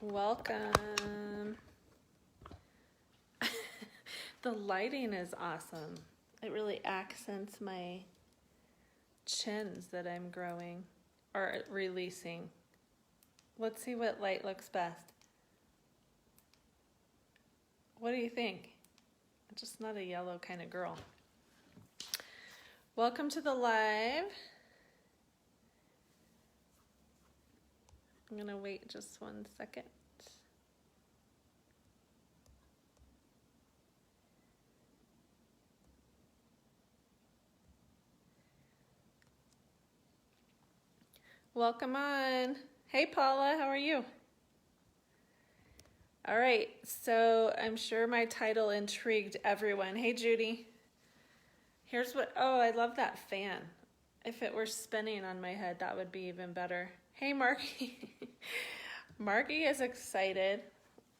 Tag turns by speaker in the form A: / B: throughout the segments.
A: Welcome. The lighting is awesome. It really accents my chins that I'm growing or releasing. Let's see what light looks best. What do you think? I'm just not a yellow kind of girl. Welcome to the live. I'm gonna wait just 1 second. Welcome on. Hey Paula, how are you? All right, so I'm sure my title intrigued everyone. Hey Judy. Here's what, oh, I love that fan. If it were spinning on my head, that would be even better. Hey Marky. Marky is excited.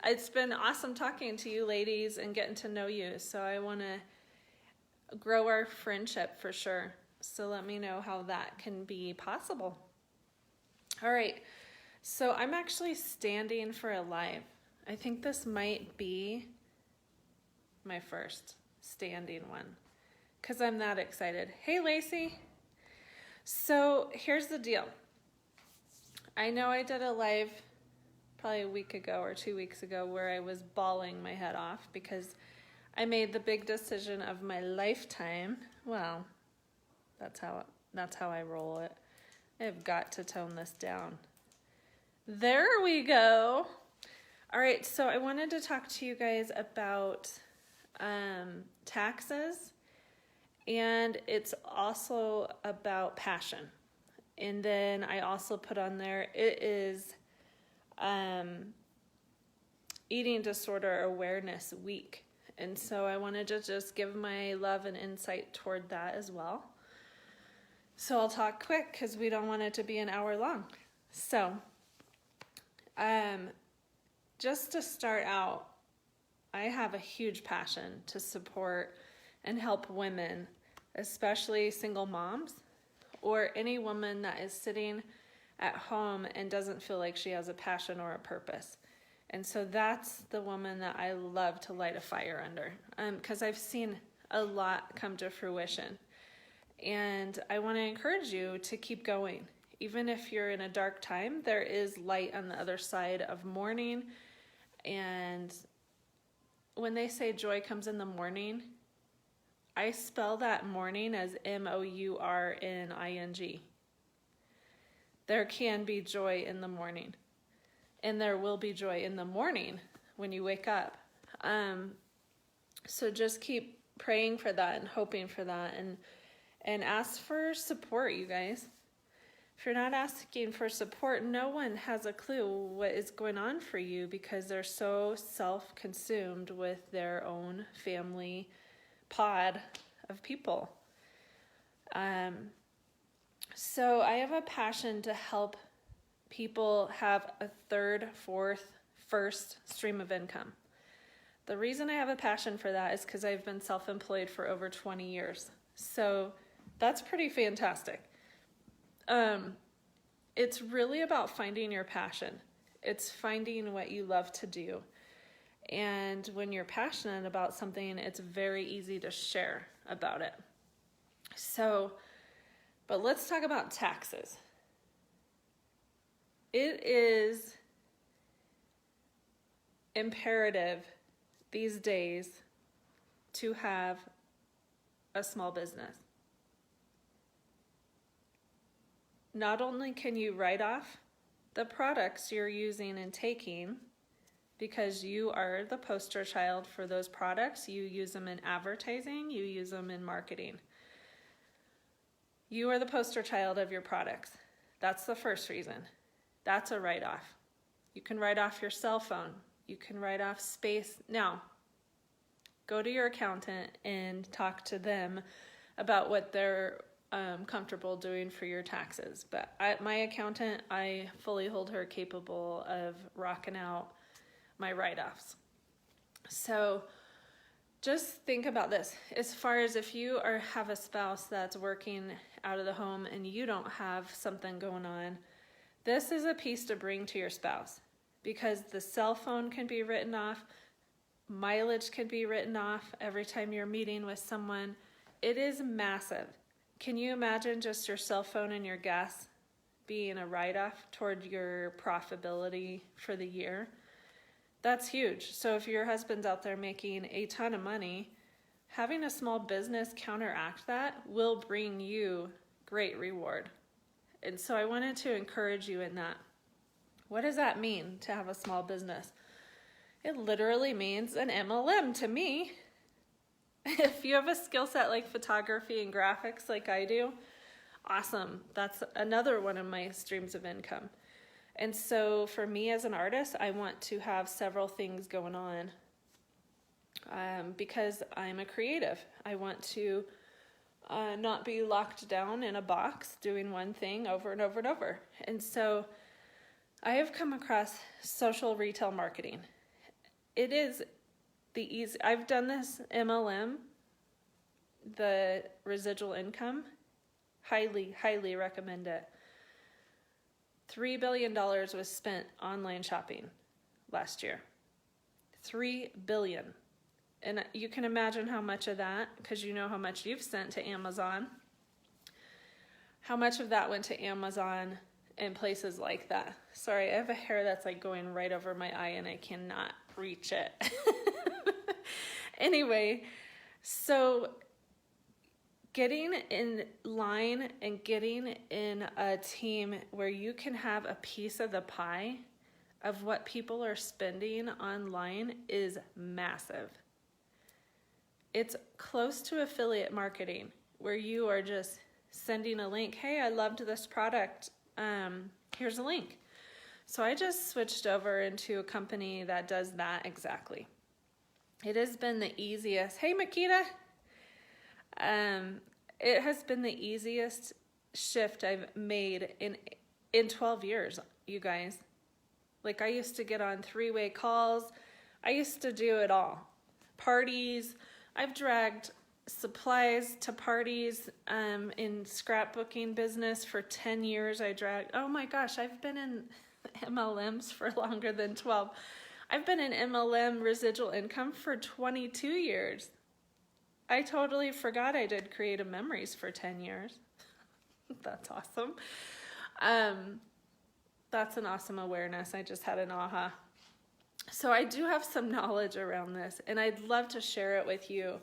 A: It's been awesome talking to you ladies and getting to know you. So I want to grow our friendship for sure. So let me know how that can be possible. All right, so I'm actually standing for a live. I think this might be my first standing one because I'm that excited. Hey Lacey. So here's the deal. I know I did a live probably a week ago or 2 weeks ago where I was bawling my head off because I made the big decision of my lifetime. Well, that's how I roll it. I've got to tone this down. There we go. All right, so I wanted to talk to you guys about taxes, and it's also about passion. And then I also put on there, it is Eating Disorder Awareness Week. And so I wanted to just give my love and insight toward that as well. So I'll talk quick because we don't want it to be an hour long. So just to start out, I have a huge passion to support and help women, especially single moms or any woman that is sitting at home and doesn't feel like she has a passion or a purpose. And so that's the woman that I love to light a fire under, because I've seen a lot come to fruition. And I want to encourage you to keep going. Even if you're in a dark time, there is light on the other side of morning. And when they say joy comes in the morning, I spell that morning as MOURNING. There can be joy in the morning. And there will be joy in the morning when you wake up. So just keep praying for that and hoping for that. And ask for support, you guys. If you're not asking for support, no one has a clue what is going on for you because they're so self-consumed with their own family pod of people. So I have a passion to help people have a third, fourth, first stream of income. The reason I have a passion for that is because I've been self-employed for over 20 years. So that's pretty fantastic. It's really about finding your passion. It's finding what you love to do. And when you're passionate about something, it's very easy to share about it. So, but let's talk about taxes. It is imperative these days to have a small business. Not only can you write off the products you're using and taking because you are the poster child for those products, you use them in advertising, you use them in marketing. You are the poster child of your products. That's the first reason. That's a write-off. You can write off your cell phone. You can write off space. Now, go to your accountant and talk to them about what they're comfortable doing for your taxes. But my accountant, I fully hold her capable of rocking out my write-offs. So just think about this. As far as if you have a spouse that's working out of the home and you don't have something going on, this is a piece to bring to your spouse. because the cell phone can be written off, mileage can be written off every time you're meeting with someone. It is massive. Can you imagine just your cell phone and your gas being a write-off toward your profitability for the year? That's huge. So if your husband's out there making a ton of money, having a small business counteract that will bring you great reward. And so I wanted to encourage you in that. What does that mean to have a small business? It literally means an MLM to me. If you have a skill set like photography and graphics like I do, awesome. That's another one of my streams of income. And so for me as an artist, I want to have several things going on because I'm a creative. I want to not be locked down in a box doing one thing over and over and over. And so I have come across social retail marketing. It is the easy. I've done this MLM, the residual income. Highly, highly recommend it. $3 billion was spent online shopping last year. $3 billion. And you can imagine how much of that, because you know how much you've sent to Amazon, how much of that went to Amazon and places like that. Sorry, I have a hair that's like going right over my eye and I cannot reach it. Anyway, so getting in line and getting in a team where you can have a piece of the pie of what people are spending online is massive. It's close to affiliate marketing where you are just sending a link. Hey, I loved this product. Here's a link. So I just switched over into a company that does that exactly. It has been the easiest. Hey, Makita. It has been the easiest shift I've made in 12 years, you guys. Like I used to get on three-way calls. I used to do it all. Parties. I've dragged supplies to parties in scrapbooking business for 10 years. Oh my gosh, I've been in MLMs for longer than 12. I've been in MLM residual income for 22 years. I totally forgot I did creative memories for 10 years. That's awesome. That's an awesome awareness. I just had an aha. So I do have some knowledge around this, and I'd love to share it with you.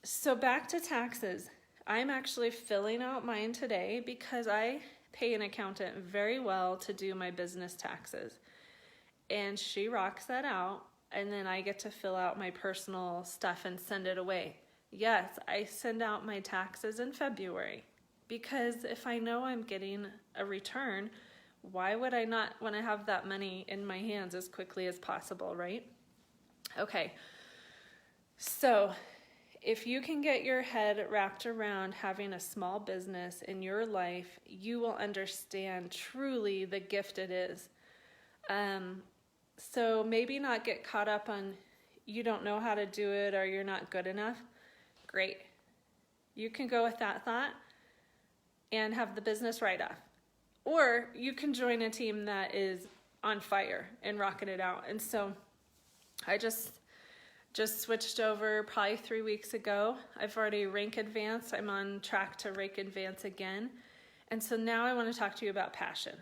A: So back to taxes. I'm actually filling out mine today because I pay an accountant very well to do my business taxes. And she rocks that out, and then I get to fill out my personal stuff and send it away. Yes, I send out my taxes in February because if I know I'm getting a return, why would I not want to have that money in my hands as quickly as possible, right? Okay, so if you can get your head wrapped around having a small business in your life, you will understand truly the gift it is. So maybe not get caught up on you don't know how to do it or you're not good enough. Great. You can go with that thought and have the business write-off. Or you can join a team that is on fire and rocking it out. And so I just switched over probably 3 weeks ago. I've already rank advanced. I'm on track to rank advance again. And so now I want to talk to you about passion.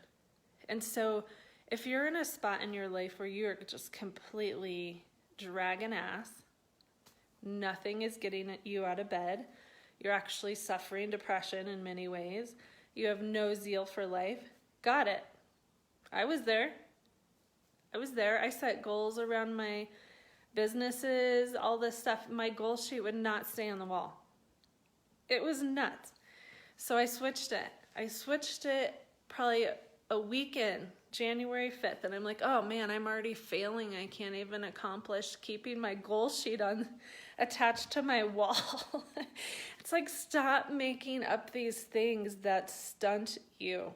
A: And so if you're in a spot in your life where you're just completely dragging ass, nothing is getting you out of bed, you're actually suffering depression in many ways, you have no zeal for life, got it. I was there. I set goals around my businesses, all this stuff. My goal sheet would not stay on the wall. It was nuts. So I switched it probably a weekend, January 5th, and I'm like, oh man, I'm already failing. I can't even accomplish keeping my goal sheet attached to my wall. It's like, stop making up these things that stunt you.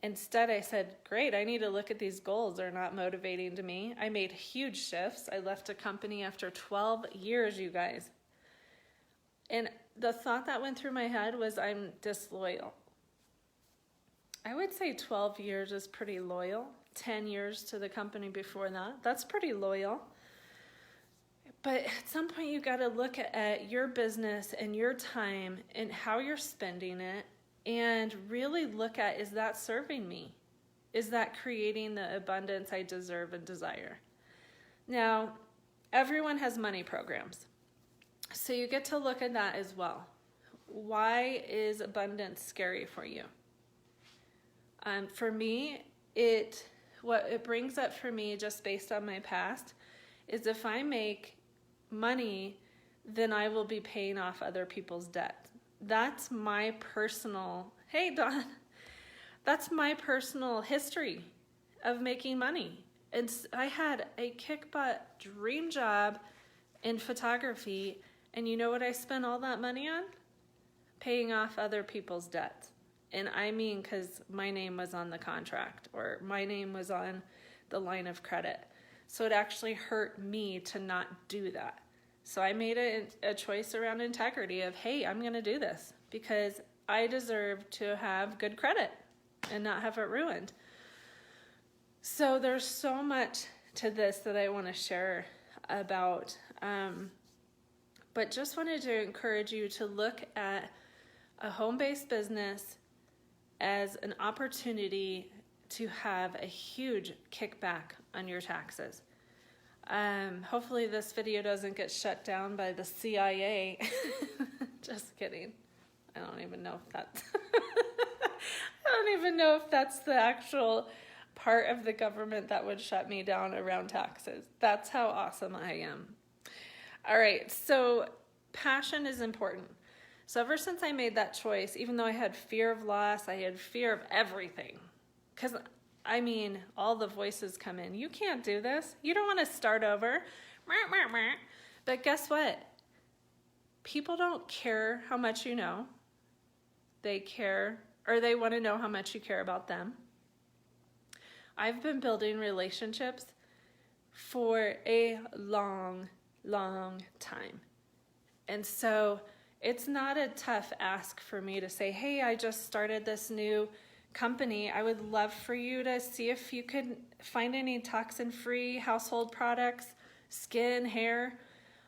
A: Instead, I said, great, I need to look at these goals. They're not motivating to me. I made huge shifts. I left a company after 12 years, you guys. And the thought that went through my head was, I'm disloyal. I would say 12 years is pretty loyal. 10 years to the company before that. That's pretty loyal. But at some point you got to look at your business and your time and how you're spending it and really look at, is that serving me? Is that creating the abundance I deserve and desire? Now, everyone has money programs. So you get to look at that as well. Why is abundance scary for you? For me, what it brings up for me, just based on my past, is if I make money, then I will be paying off other people's debt. That's my personal, hey Dawn, that's my personal history of making money. And I had a kick-butt dream job in photography, and you know what I spent all that money on? Paying off other people's debt. And I mean, because my name was on the contract or my name was on the line of credit. So it actually hurt me to not do that. So I made a choice around integrity of, hey, I'm going to do this because I deserve to have good credit and not have it ruined. So there's so much to this that I want to share about, but just wanted to encourage you to look at a home-based business as an opportunity to have a huge kickback on your taxes. Hopefully this video doesn't get shut down by the CIA. Just kidding. I don't even know if that's I don't even know if that's the actual part of the government that would shut me down around taxes. That's how awesome I am. All right, so passion is important. So ever since I made that choice, even though I had fear of loss, I had fear of everything. Because, I mean, all the voices come in. You can't do this. You don't want to start over. But guess what? People don't care how much you know. They care, or they want to know how much you care about them. I've been building relationships for a long, long time. And so it's not a tough ask for me to say, hey, I just started this new company. I would love for you to see if you could find any toxin-free household products, skin, hair.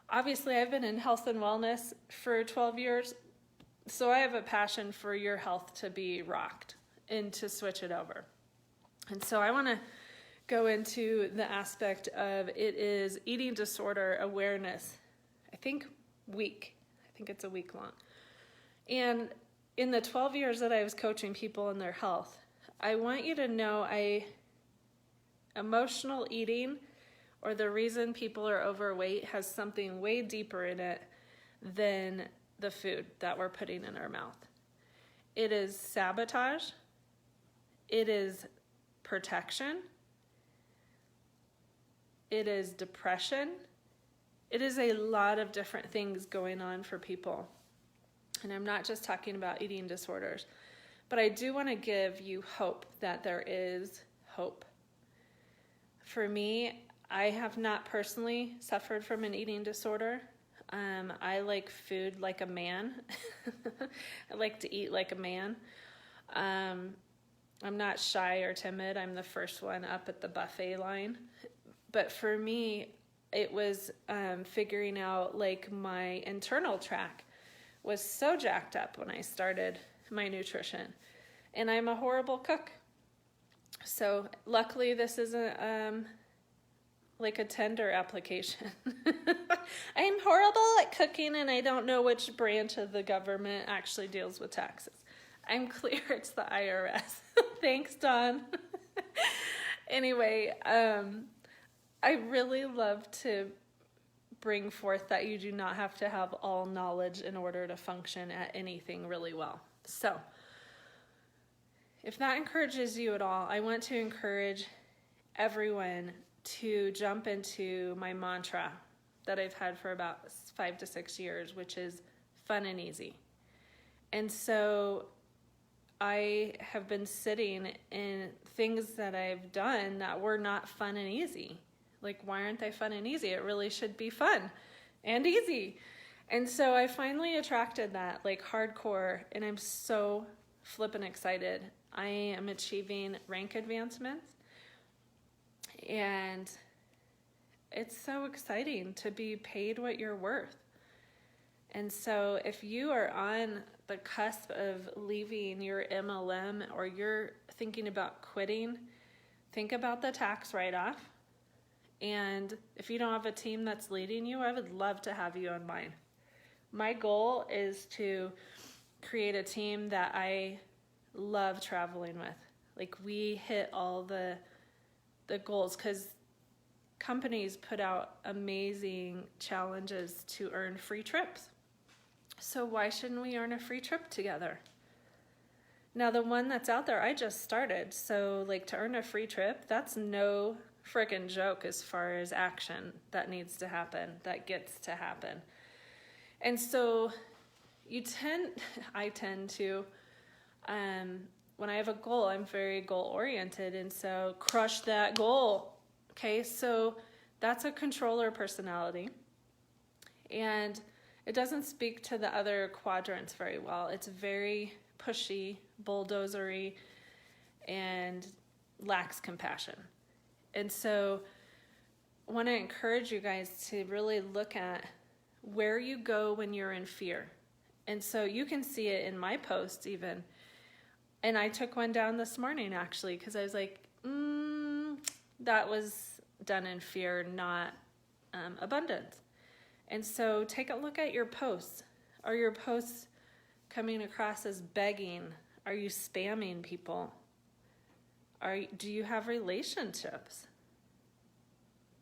A: Obviously, I've been in health and wellness for 12 years, so I have a passion for your health to be rocked and to switch it over. And so I want to go into the aspect of it is eating disorder awareness, I think it's a week long. And in the 12 years that I was coaching people in their health, I want you to know emotional eating, or the reason people are overweight, has something way deeper in it than the food that we're putting in our mouth. It is sabotage. It is protection. It is depression. It is a lot of different things going on for people. And I'm not just talking about eating disorders, but I do want to give you hope that there is hope. For me, I have not personally suffered from an eating disorder. I like food like a man. I like to eat like a man. I'm not shy or timid. I'm the first one up at the buffet line. But for me, it was figuring out, like, my internal track was so jacked up when I started my nutrition. And I'm a horrible cook. So luckily this isn't like a Tinder application. I'm horrible at cooking and I don't know which branch of the government actually deals with taxes. I'm clear it's the IRS. Thanks, Dawn. Anyway, I really love to bring forth that you do not have to have all knowledge in order to function at anything really well. So, if that encourages you at all, I want to encourage everyone to jump into my mantra that I've had for about 5 to 6 years, which is fun and easy. And so I have been sitting in things that I've done that were not fun and easy. Like, why aren't they fun and easy? It really should be fun and easy. And so I finally attracted that, like, hardcore, and I'm so flippin' excited. I am achieving rank advancements, and it's so exciting to be paid what you're worth. And so if you are on the cusp of leaving your MLM, or you're thinking about quitting, think about the tax write-off. And if you don't have a team that's leading you, I would love to have you on mine. My goal is to create a team that I love traveling with. Like, we hit all the goals, because companies put out amazing challenges to earn free trips. So why shouldn't we earn a free trip together? Now, the one that's out there, I just started. So like, to earn a free trip, that's no freaking joke as far as action that needs to happen, that gets to happen. And so I tend to, when I have a goal, I'm very goal oriented. And so crush that goal. Okay. So that's a controller personality. And it doesn't speak to the other quadrants very well. It's very pushy, bulldozery, and lacks compassion. And so I want to encourage you guys to really look at where you go when you're in fear. And so you can see it in my posts even. And I took one down this morning, actually, because I was like, that was done in fear, not abundance. And so take a look at your posts. Are your posts coming across as begging? Are you spamming people? Do you have relationships?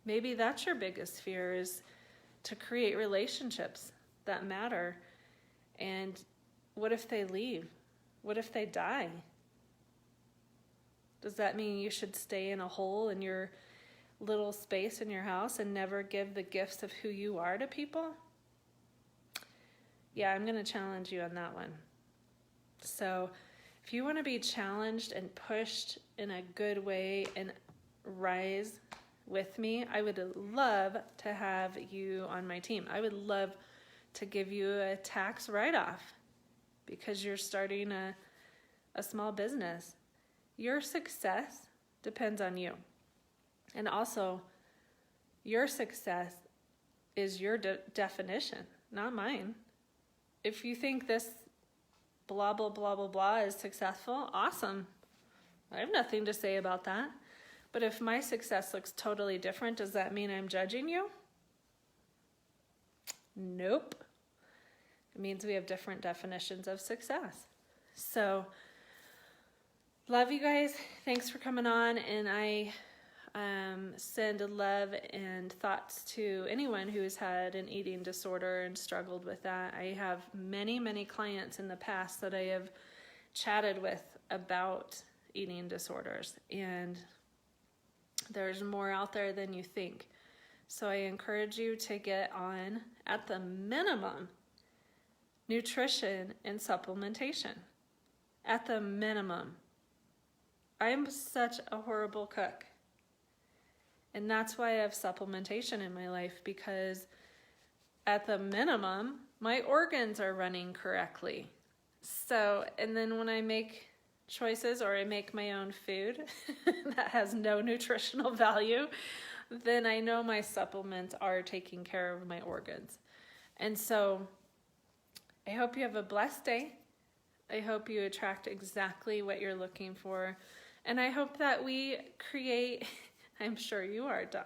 A: Maybe that's your biggest fear, is to create relationships that matter. And what if they leave? What if they die? Does that mean you should stay in a hole in your little space in your house and never give the gifts of who you are to people? Yeah, I'm going to challenge you on that one. So if you want to be challenged and pushed in a good way and rise with me, I would love to have you on my team. I would love to give you a tax write-off because you're starting a small business. Your success depends on you. And also, your success is your definition, not mine. If you think this blah, blah, blah, blah, blah is successful, awesome. I have nothing to say about that. But if my success looks totally different, does that mean I'm judging you? Nope. It means we have different definitions of success. So, love you guys. Thanks for coming on. And I send love and thoughts to anyone who has had an eating disorder and struggled with that. I have many, many clients in the past that I have chatted with about eating disorders. And there's more out there than you think. So I encourage you to get on, at the minimum, nutrition and supplementation. At the minimum. I'm such a horrible cook. And that's why I have supplementation in my life, because at the minimum, my organs are running correctly. So, and then when I make choices or I make my own food that has no nutritional value, then I know my supplements are taking care of my organs. And so I hope you have a blessed day. I hope you attract exactly what you're looking for. And I hope that we create, I'm sure you are, Dawn.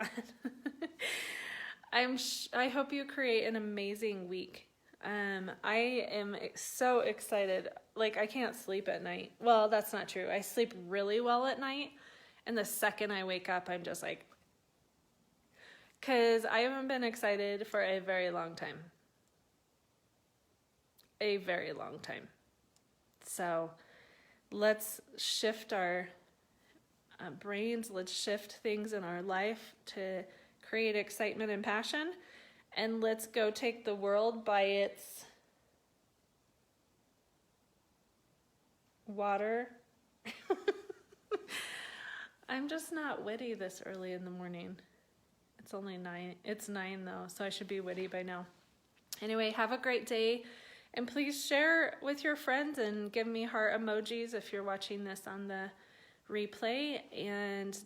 A: I hope you create an amazing week. I am so excited. Like, I can't sleep at night. Well, that's not true. I sleep really well at night. And the second I wake up, I'm just like, because I haven't been excited for a very long time. A very long time. So let's shift our brains. Let's shift things in our life to create excitement and passion. And let's go take the world by its water. I'm just not witty this early in the morning. It's only 9. It's 9 though, so I should be witty by now. Anyway, have a great day. And please share with your friends and give me heart emojis if you're watching this on the replay, and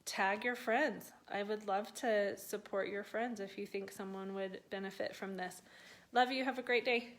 A: tag your friends. I would love to support your friends if you think someone would benefit from this. Love you. Have a great day.